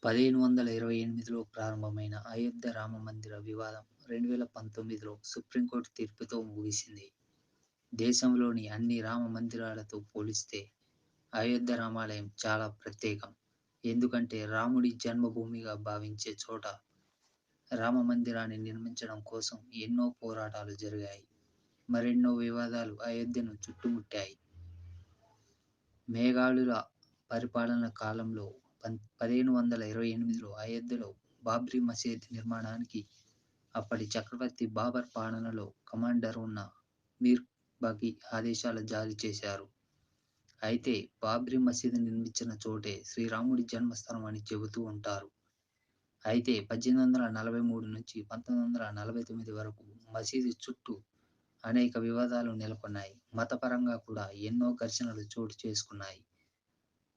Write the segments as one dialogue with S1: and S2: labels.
S1: 1528లో ప్రారంభమైన అయోధ్య రామమందిర వివాదం 2019లో సుప్రీంకోర్టు తీర్పుతో ముగిసింది. దేశంలోని అన్ని రామ మందిరాలతో పోలిస్తే అయోధ్య రామాలయం చాలా ప్రత్యేకం. ఎందుకంటే రాముడి జన్మభూమిగా భావించే చోట రామ మందిరాన్ని నిర్మించడం కోసం ఎన్నో పోరాటాలు జరిగాయి. మరెన్నో వివాదాలు అయోధ్యను చుట్టుముట్టాయి. మేఘాలుల పరిపాలన కాలంలో 1528లో అయోధ్యలో బాబ్రీ మసీద్ నిర్మాణానికి అప్పటి చక్రవర్తి బాబర్ పాలనలో కమాండర్ ఉన్న మీర్ బకి ఆదేశాలు జారీ చేశారు. అయితే బాబ్రీ మసీదు నిర్మించిన చోటే శ్రీరాముడి జన్మస్థలం అని చెబుతూ ఉంటారు. అయితే 1843 నుంచి 1949 వరకు మసీదు చుట్టూ అనేక వివాదాలు నెలకొన్నాయి. మతపరంగా కూడా ఎన్నో ఘర్షణలు చోటు చేసుకున్నాయి.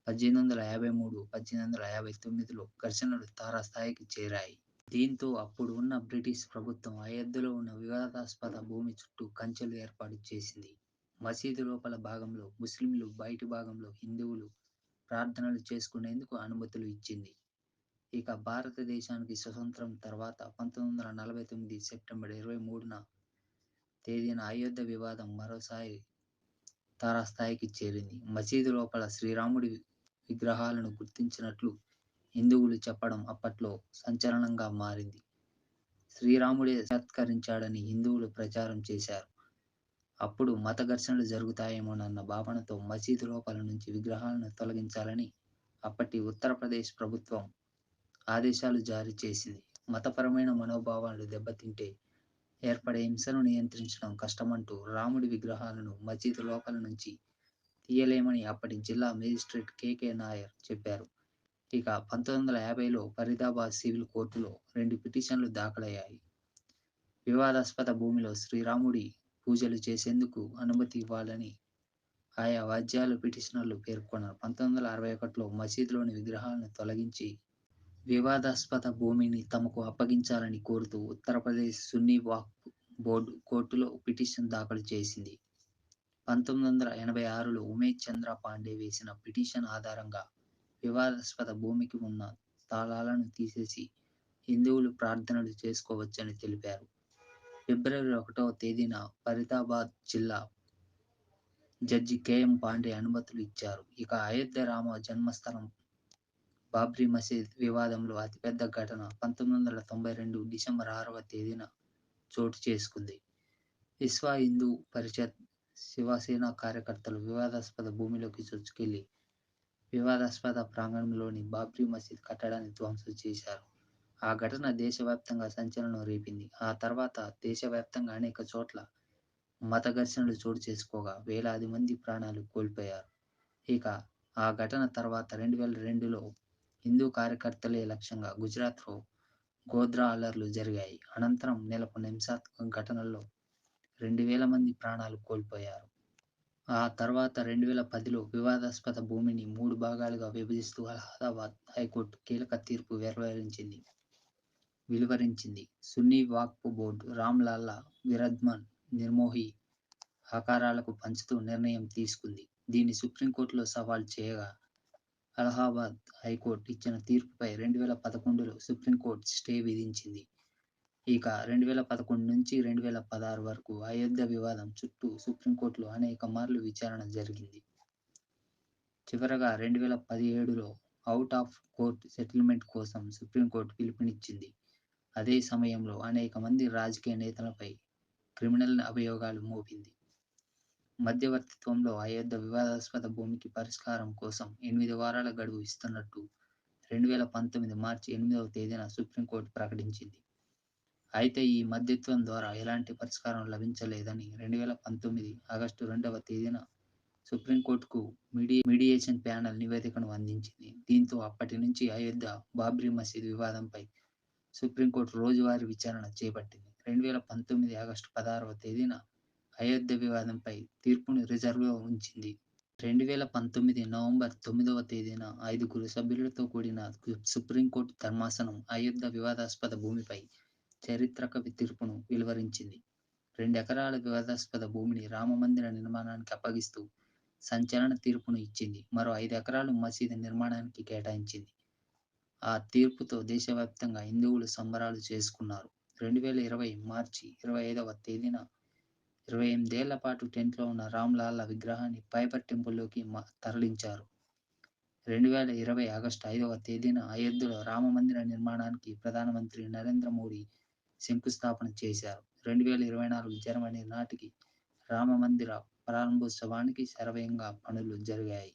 S1: 1853, 1859లో ఘర్షణలు తారస్థాయికి చేరాయి. దీంతో అప్పుడు ఉన్న బ్రిటిష్ ప్రభుత్వం అయోధ్యలో ఉన్న వివాదాస్పద భూమి చుట్టూ కంచెలు ఏర్పాటు చేసింది. మసీదు లోపల భాగంలో ముస్లింలు, బయటి భాగంలో హిందువులు ప్రార్థనలు చేసుకునేందుకు అనుమతులు ఇచ్చింది. ఇక భారతదేశానికి స్వతంత్రం తర్వాత 1949 సెప్టెంబర్ 23న తేదీన అయోధ్య వివాదం మరోసారి తారస్థాయికి చేరింది. మసీదు లోపల శ్రీరాముడి విగ్రహాలను గుర్తించినట్లు హిందువులు చెప్పడం అప్పట్లో సంచలనంగా మారింది. శ్రీరాముడే సాక్షాత్కరించాడని హిందువులు ప్రచారం చేశారు. అప్పుడు మత ఘర్షణలు జరుగుతాయేమోనన్న భావనతో మసీదు లోపల నుంచి విగ్రహాలను తొలగించాలని అప్పటి ఉత్తరప్రదేశ్ ప్రభుత్వం ఆదేశాలు జారీ చేసింది. మతపరమైన మనోభావాలు దెబ్బతింటే ఏర్పడే హింసను నియంత్రించడం కష్టమంటూ రాముడి విగ్రహాలను మసీదు లోపల నుంచి తీయలేమని అప్పటి జిల్లా మేజిస్ట్రేట్ కె.కె. నాయర్ చెప్పారు. ఇక 1950లో ఫరీదాబాద్ సివిల్ కోర్టులో 2 పిటిషన్లు దాఖలయ్యాయి. వివాదాస్పద భూమిలో శ్రీరాముడి పూజలు చేసేందుకు అనుమతి ఇవ్వాలని ఆయా వాద్యాల పిటిషనర్లు పేర్కొన్నారు. 1961లో మసీదులోని విగ్రహాలను తొలగించి వివాదాస్పద భూమిని తమకు అప్పగించాలని కోరుతూ ఉత్తరప్రదేశ్ సున్నీ వక్ఫ్ బోర్డు కోర్టులో పిటిషన్ దాఖలు చేసింది. 1986లో ఉమేష్ చంద్ర పాండే వేసిన పిటిషన్ ఆధారంగా వివాదాస్పద భూమికి ఉన్న తాళాలను తీసేసి హిందువులు ప్రార్థనలు చేసుకోవచ్చని తెలిపారు. ఫిబ్రవరి 1వ తేదీన ఫరీదాబాద్ జిల్లా జడ్జి కె.ఎం. పాండే అనుమతులు ఇచ్చారు. ఇక అయోధ్య రామ జన్మస్థలం బాబ్రీ మసీద్ వివాదంలో అతిపెద్ద ఘటన 1992 డిసెంబర్ 6వ తేదీన చోటు చేసుకుంది. విశ్వ హిందూ పరిషత్, శివసేన కార్యకర్తలు వివాదాస్పద భూమిలోకి చొచ్చుకెళ్లి వివాదాస్పద ప్రాంగణంలోని బాబ్రీ మసీద్ కట్టడాన్ని ధ్వంసం చేశారు. ఆ ఘటన దేశవ్యాప్తంగా సంచలనం రేపింది. ఆ తర్వాత దేశవ్యాప్తంగా అనేక చోట్ల మత ఘర్షణలు చోటు చేసుకోగా వేలాది మంది ప్రాణాలు కోల్పోయారు. ఇక ఆ ఘటన తర్వాత 2002లో హిందూ కార్యకర్తలే లక్ష్యంగా గుజరాత్లో గోధ్రా అల్లర్లు జరిగాయి. అనంతరం నెలకొన్న హింసాత్మక ఘటనల్లో 2000 మంది ప్రాణాలు కోల్పోయారు. ఆ తర్వాత 2010లో వివాదాస్పద భూమిని 3 భాగాలుగా విభజిస్తూ అలహాబాద్ హైకోర్టు కీలక తీర్పు వెలువరించింది. సున్నీ వక్ఫ్ బోర్డు రామ్ లల్లా, విరద్మన్, నిర్మోహి ఆకారాలకు పంచుతూ నిర్ణయం తీసుకుంది. దీన్ని సుప్రీంకోర్టులో సవాల్ చేయగా అలహాబాద్ హైకోర్టు ఇచ్చిన తీర్పుపై 2011లో సుప్రీంకోర్టు స్టే విధించింది. ఇక 2011 నుంచి 2016 వరకు అయోధ్య వివాదం చుట్టూ సుప్రీంకోర్టులో అనేక మార్లు విచారణ జరిగింది. చివరగా 2017లో అవుట్ ఆఫ్ కోర్ట్ సెటిల్మెంట్ కోసం సుప్రీంకోర్టు పిలుపునిచ్చింది. అదే సమయంలో అనేక మంది రాజకీయ నేతలపై క్రిమినల్ అభియోగాలు మోపింది. మధ్యవర్తిత్వంలో అయోధ్య వివాదాస్పద భూమికి పరిష్కారం కోసం 8 వారాల గడువు ఇస్తున్నట్టు 2019 మార్చి 8వ తేదీన సుప్రీంకోర్టు ప్రకటించింది. అయితే ఈ మధ్యత్వం ద్వారా ఎలాంటి పరిష్కారం లభించలేదని 2019 ఆగస్టు 2వ తేదీన సుప్రీంకోర్టుకు మీడియేషన్ ప్యానెల్ నివేదికను అందించింది. దీంతో అప్పటి నుంచి అయోధ్య బాబ్రీ మసీద్ వివాదంపై సుప్రీంకోర్టు రోజువారీ విచారణ చేపట్టింది. 2019 ఆగస్టు 16వ తేదీన అయోధ్య వివాదంపై తీర్పును రిజర్వ్లో ఉంచింది. 2019 నవంబర్ 9వ తేదీన 5 సభ్యులతో కూడిన సుప్రీంకోర్టు ధర్మాసనం అయోధ్య వివాదాస్పద భూమిపై చారిత్రక తీర్పును వెలువరించింది. 2 ఎకరాల వివాదాస్పద భూమిని రామమందిర నిర్మాణానికి అప్పగిస్తూ సంచలన తీర్పును ఇచ్చింది. మరో 5 ఎకరాలు మసీదు నిర్మాణానికి కేటాయించింది. ఆ తీర్పుతో దేశవ్యాప్తంగా హిందువులు సంబరాలు చేసుకున్నారు. 2020 మార్చి 25వ తేదీన 28 ఏళ్ల పాటు టెంట్‌లో ఉన్న రామ్‌లల్ల విగ్రహాన్ని పైపర్ టెంపుల్‌లోకి తరలించారు. 2020 ఆగస్టు 5వ తేదీన అయోధ్యలో రామమందిర నిర్మాణానికి ప్రధానమంత్రి నరేంద్ర మోడీ శంకుస్థాపన చేశారు. 2024 జనవరి నాటికి రామమందిర ప్రారంభోత్సవానికి శరవేగంగా పనులు జరిగాయి.